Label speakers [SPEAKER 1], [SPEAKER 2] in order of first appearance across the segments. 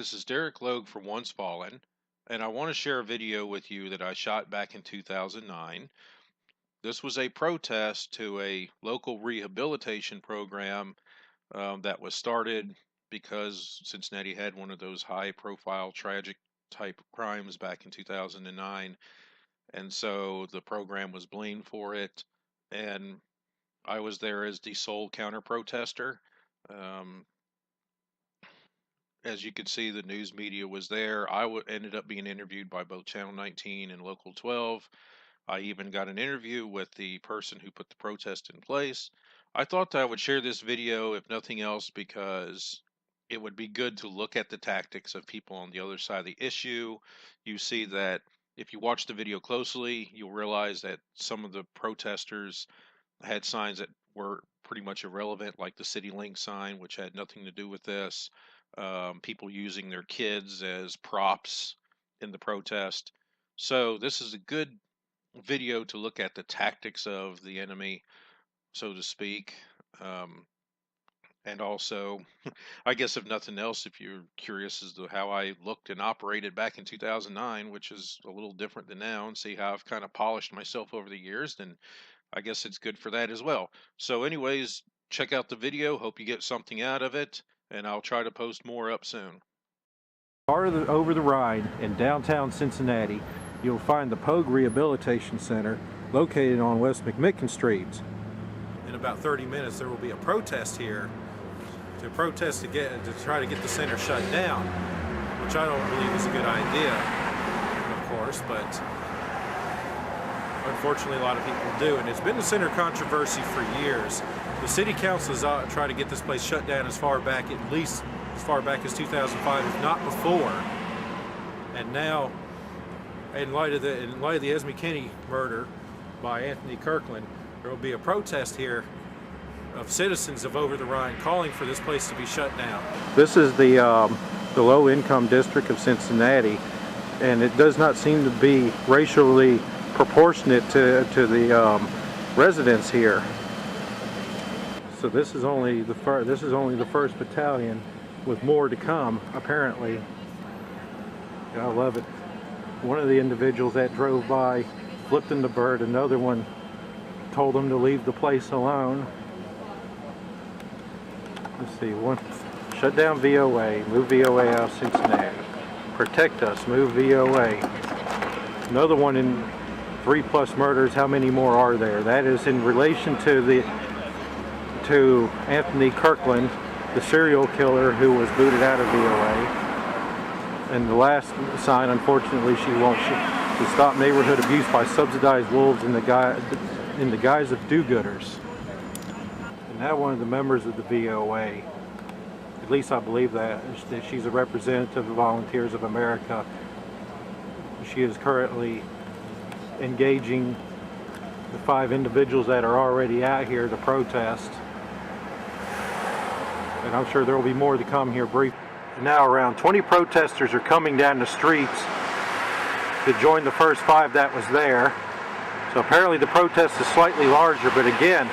[SPEAKER 1] This is Derek Logue from Once Fallen, and I want to share a video with you that I shot back in 2009. This was a protest to a local rehabilitation program that was started because Cincinnati had one of those high-profile, tragic type crimes back in 2009, and so the program was blamed for it, and I was there as the sole counter-protester. Um, as you could see, the news media was there. Ended up being interviewed by both Channel 19 and Local 12. I even got an interview with the person who put the protest in place. I thought that I would share this video, if nothing else, because it would be good to look at the tactics of people on the other side of the issue. You see that if you watch the video closely, you'll realize that some of the protesters had signs that were pretty much irrelevant, like the CityLink sign, which had nothing to do with this. People using their kids as props in the protest. So this is a good video to look at the tactics of the enemy, so to speak. And also, I guess if nothing else, if you're curious as to how I looked and operated back in 2009, which is a little different than now, and see how I've kind of polished myself over the years, then I guess it's good for that as well. So anyways, check out the video. Hope you get something out of it, and I'll try to post more up soon.
[SPEAKER 2] Over the Rhine in downtown Cincinnati, you'll find the Pogue Rehabilitation Center located on West McMicken Street. In about 30 minutes there will be a protest here to try to get the center shut down, which I don't believe is a good idea, of course, but unfortunately a lot of people do, and it's been a center controversy for years. The city council has tried to get this place shut down at least as far back as 2005, if not before. And now, in light of the Esme Kinney murder by Anthony Kirkland, there will be a protest here of citizens of Over the Rhine calling for this place to be shut down. This is the low-income district of Cincinnati, and it does not seem to be racially proportionate to the residents here. So this is only the first battalion, with more to come, apparently. I love it. One of the individuals that drove by flipped them the bird. Another one told them to leave the place alone. Let's see, one, shut down VOA, move VOA out of Cincinnati. Protect us, move VOA. Another one in 3+ murders. How many more are there? That is in relation to Anthony Kirkland, the serial killer who was booted out of VOA. And the last sign, unfortunately, she won't. To stop neighborhood abuse by subsidized wolves in the guise of do-gooders. And now one of the members of the VOA, at least I believe that she's a representative of Volunteers of America. She is currently engaging the 5 individuals that are already out here to protest. And I'm sure there will be more to come here briefly. Now around 20 protesters are coming down the streets to join the first 5 that was there. So apparently the protest is slightly larger, but again,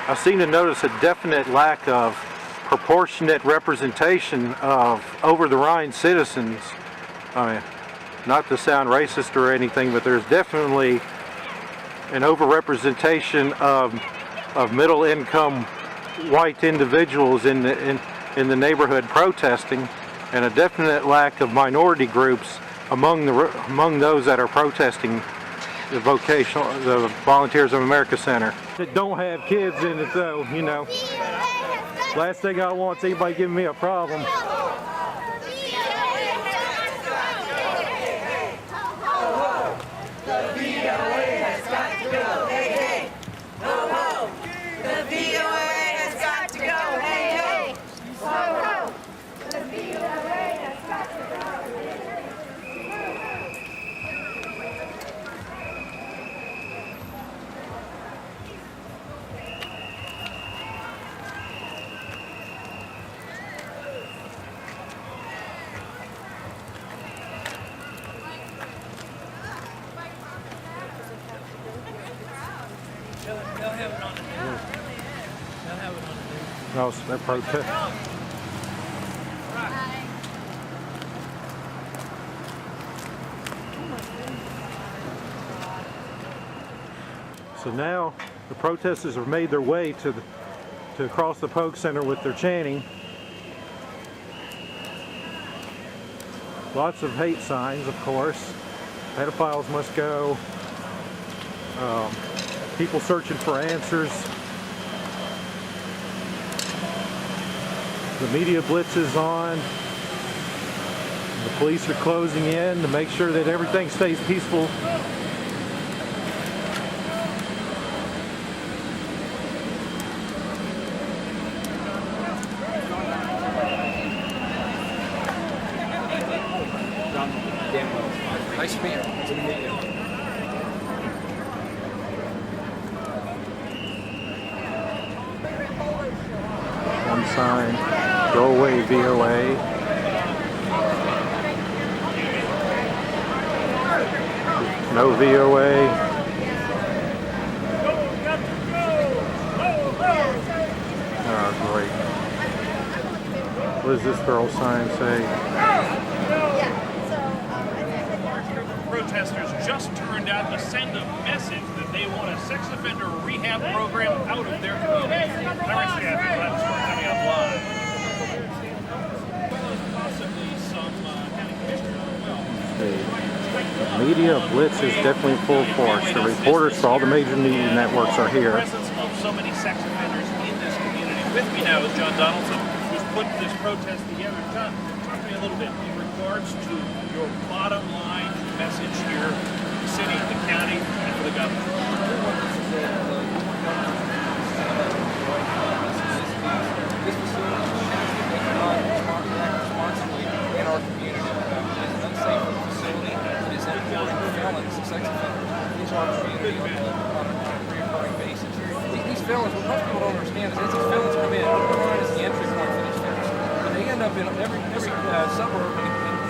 [SPEAKER 2] I seem to notice a definite lack of proportionate representation of Over the Rhine citizens. I mean, not to sound racist or anything, but there's definitely an overrepresentation of middle-income white individuals in the neighborhood protesting, and a definite lack of minority groups among those that are protesting the Volunteers of America Center. That don't have kids in it, though, you know. Last thing I want is anybody giving me a problem.
[SPEAKER 3] They'll have it on the news. They'll have it on the news.
[SPEAKER 2] No, they're protesting. So now the protesters have made their way to across the Pogue Center with their chanting. Lots of hate signs, of course. Pedophiles must go. People searching for answers. The media blitz is on. The police are closing in to make sure that everything stays peaceful.
[SPEAKER 4] Nice to meet you. Nice to meet you.
[SPEAKER 2] One sign, go away VOA. No VOA. Oh, great. What does this girl sign say?
[SPEAKER 5] Protesters just turned out to send a message that they want a sex offender rehab program out of their community. I reached out to that story coming up live. Possibly some county commissioners as well.
[SPEAKER 2] The media blitz is definitely full force. The reporters for all the major media networks are here.
[SPEAKER 5] The presence of so many sex offenders in this community. With me now is John Donaldson, who's put this protest together. John, talk to me a little bit in regards to your bottom line message here, the city, the county, and for the governor.
[SPEAKER 4] This facility has to be responsibly in our community. It is an unsafe facility. It is importing felons, sex offenders, into our community on a recurring basis. These felons, what most people don't understand is as these felons come in, the line is the entry point for these felons. But they end up in every suburb in county.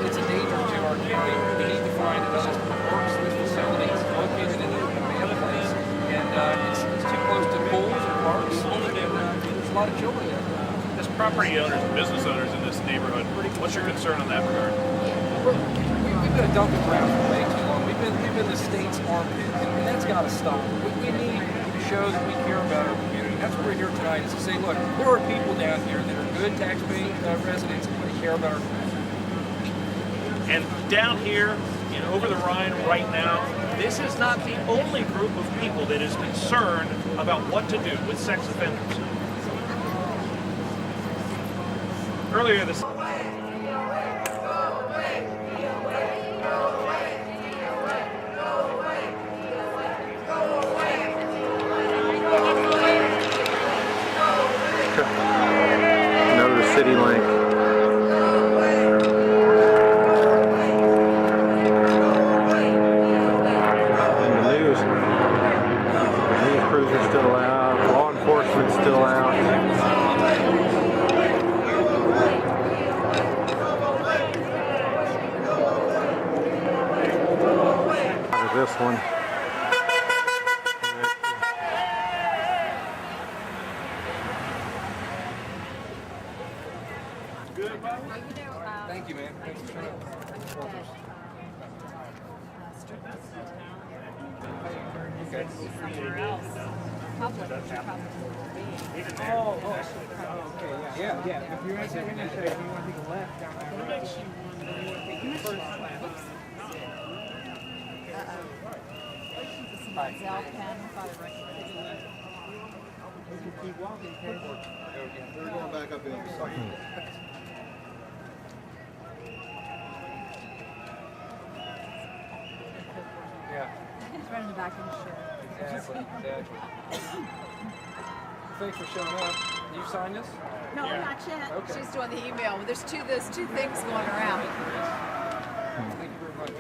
[SPEAKER 4] It's a danger to our county. We need to find another works with facilities located in a abandoned place. And it's too close to pools and parks. There's a lot of children there.
[SPEAKER 5] As property owners and business owners in this neighborhood, what's your concern on that regard?
[SPEAKER 4] We've been a dumping ground for way too long. We've been the state's armpit, and that's got to stop. We need to show that we care about our community. That's what we're here tonight, is to say, look, there are people down here that are good tax-paying residents and they care about our community.
[SPEAKER 5] And down here, over the Rhine right now, this is not the only group of people that is concerned about what to do with sex offenders. Earlier this
[SPEAKER 2] No to CityLink. Still out, law enforcement still out. Look at this one.
[SPEAKER 4] Thank you, man. Thanks for showing up. Okay. Oh, okay, yeah. If you're inside, you want to take a left down there.
[SPEAKER 6] Keep walking, okay? We're going back up the other side.
[SPEAKER 4] Yeah.
[SPEAKER 7] It's right in the back of the shirt.
[SPEAKER 4] Exactly. Thanks for showing up. You signed this?
[SPEAKER 7] No, not yet.
[SPEAKER 4] Okay.
[SPEAKER 7] She's doing the email. There's two things going around.
[SPEAKER 4] Thank you very much.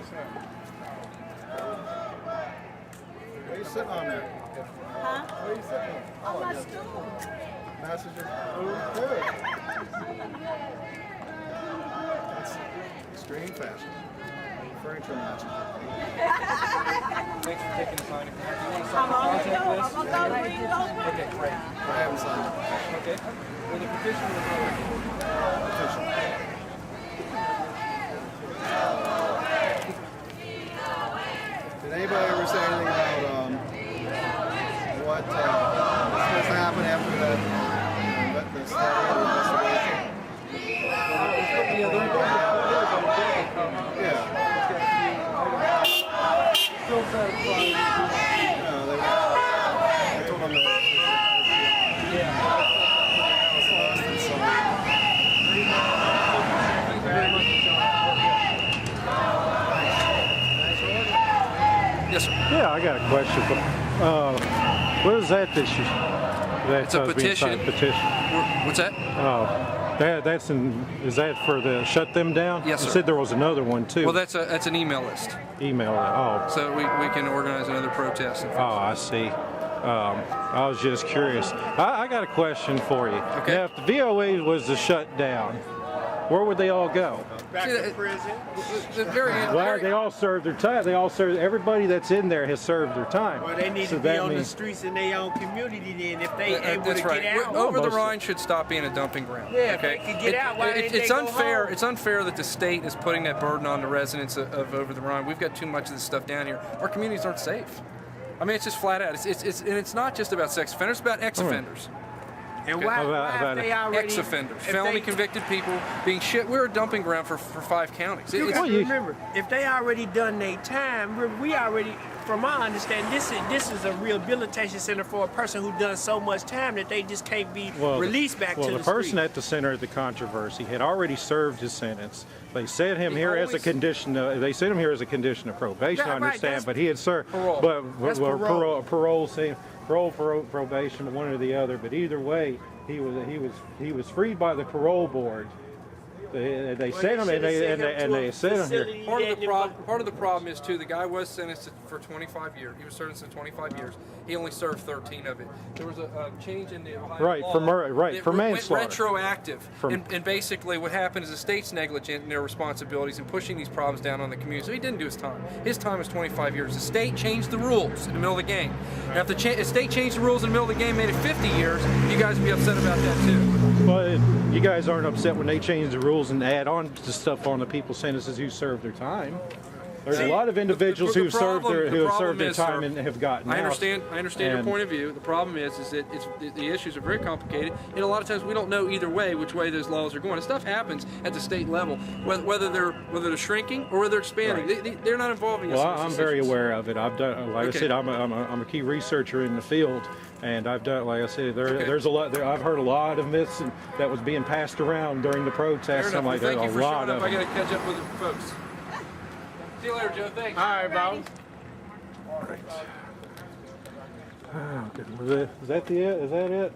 [SPEAKER 6] What are you sitting on there?
[SPEAKER 7] Huh?
[SPEAKER 6] What are you sitting on?
[SPEAKER 7] On my stool.
[SPEAKER 6] Messages. Okay. That's extreme fashion. Furniture matching.
[SPEAKER 4] Thanks for taking the time to come. Do you want to
[SPEAKER 7] I'm
[SPEAKER 4] sign the
[SPEAKER 7] on
[SPEAKER 4] project
[SPEAKER 7] the go.
[SPEAKER 4] list?
[SPEAKER 7] I'm gonna go read those.
[SPEAKER 4] Okay, great.
[SPEAKER 6] I haven't signed it.
[SPEAKER 4] Okay. Well, the petition was
[SPEAKER 6] Official. Did anybody ever say anything
[SPEAKER 2] I got a question. What is that issue?
[SPEAKER 4] It's a petition. What's that?
[SPEAKER 2] Is that for the shut them down?
[SPEAKER 4] Yes, sir.
[SPEAKER 2] You said there was another one too.
[SPEAKER 4] Well, that's an email list.
[SPEAKER 2] Email. Oh.
[SPEAKER 4] So we can organize another protest.
[SPEAKER 2] Oh, I see. I was just curious. I got a question for you.
[SPEAKER 4] Okay.
[SPEAKER 2] Now, if the VOA was to shut down, where would they all go?
[SPEAKER 3] Back to prison.
[SPEAKER 2] Well, they all served their time. Everybody that's in there has served their time.
[SPEAKER 3] Well, they need
[SPEAKER 2] So
[SPEAKER 3] to be
[SPEAKER 2] that
[SPEAKER 3] on the
[SPEAKER 2] means-
[SPEAKER 3] streets in their own community then if they able
[SPEAKER 4] That's
[SPEAKER 3] to
[SPEAKER 4] right.
[SPEAKER 3] get out.
[SPEAKER 4] Over the
[SPEAKER 2] Mostly.
[SPEAKER 4] Rhine should stop being a dumping ground.
[SPEAKER 3] Yeah, if
[SPEAKER 4] okay.
[SPEAKER 3] they could get out, why didn't
[SPEAKER 4] it's
[SPEAKER 3] they go
[SPEAKER 4] unfair.
[SPEAKER 3] home?
[SPEAKER 4] It's unfair that the state is putting that burden on the residents of over the Rhine. We've got too much of this stuff down here. Our communities aren't safe. I mean, it's just flat out. And it's not just about sex offenders. It's about ex-offenders.
[SPEAKER 3] And why
[SPEAKER 2] about
[SPEAKER 3] if they already
[SPEAKER 4] Ex-offenders,
[SPEAKER 3] if
[SPEAKER 4] felony
[SPEAKER 3] they-
[SPEAKER 4] convicted people being shit. We're a dumping ground for 5 counties.
[SPEAKER 3] You
[SPEAKER 4] It's-
[SPEAKER 3] got to remember, if they already done their time, we already, from my understanding, this is a rehabilitation center for a person who done so much time that they just can't be released back to the
[SPEAKER 2] the person
[SPEAKER 3] street.
[SPEAKER 2] at the center of the controversy had already served his sentence. They sent him here as a condition. They sent him here as a condition of probation.
[SPEAKER 3] Yeah,
[SPEAKER 2] I
[SPEAKER 3] right,
[SPEAKER 2] understand,
[SPEAKER 3] that's
[SPEAKER 2] but he had served.
[SPEAKER 4] parole.
[SPEAKER 2] But
[SPEAKER 3] That's parole.
[SPEAKER 2] probation, one or the other. But either way, he was freed by the parole board. They sent him, and they sent him here.
[SPEAKER 4] Part of the problem is too. The guy was sentenced for 25 years. He was sentenced to 25 years. He only served 13 of it. There was a change in the Ohio
[SPEAKER 2] Right,
[SPEAKER 4] law
[SPEAKER 2] for
[SPEAKER 4] that
[SPEAKER 2] manslaughter.
[SPEAKER 4] went retroactive. And basically, what happened is the state's negligent in their responsibilities and pushing these problems down on the community. So he didn't do his time. His time was 25 years. The state changed the rules in the middle of the game. Now, if the state changed the rules in the middle of the game, made it 50 years, you guys would be upset about that too.
[SPEAKER 2] Well, you guys aren't upset when they change the rules and add on to stuff on the people's sentences who served their time. There's a lot of individuals who served their time and have gotten out.
[SPEAKER 4] I understand your point of view. The problem is that the issues are very complicated, and a lot of times we don't know either way which way those laws are going. And stuff happens at the state level, whether they're shrinking or whether they're expanding.
[SPEAKER 2] Right.
[SPEAKER 4] They're not involving us.
[SPEAKER 2] Well,
[SPEAKER 4] in
[SPEAKER 2] I'm
[SPEAKER 4] those
[SPEAKER 2] very
[SPEAKER 4] issues.
[SPEAKER 2] aware of it. I've done, like
[SPEAKER 4] Okay.
[SPEAKER 2] I said, I'm a key researcher in the field, and I've done, like I said, there's a lot. I've heard a lot of myths that was being passed around during the
[SPEAKER 4] Fair
[SPEAKER 2] protests.
[SPEAKER 4] enough.
[SPEAKER 2] I'm like,
[SPEAKER 4] Well, thank you
[SPEAKER 2] a
[SPEAKER 4] for
[SPEAKER 2] lot
[SPEAKER 4] showing up.
[SPEAKER 2] of
[SPEAKER 4] I got
[SPEAKER 2] them.
[SPEAKER 4] to catch up with the folks. See you later, Joe. Thanks.
[SPEAKER 3] All right, boss.
[SPEAKER 2] Oh, good. Is that it?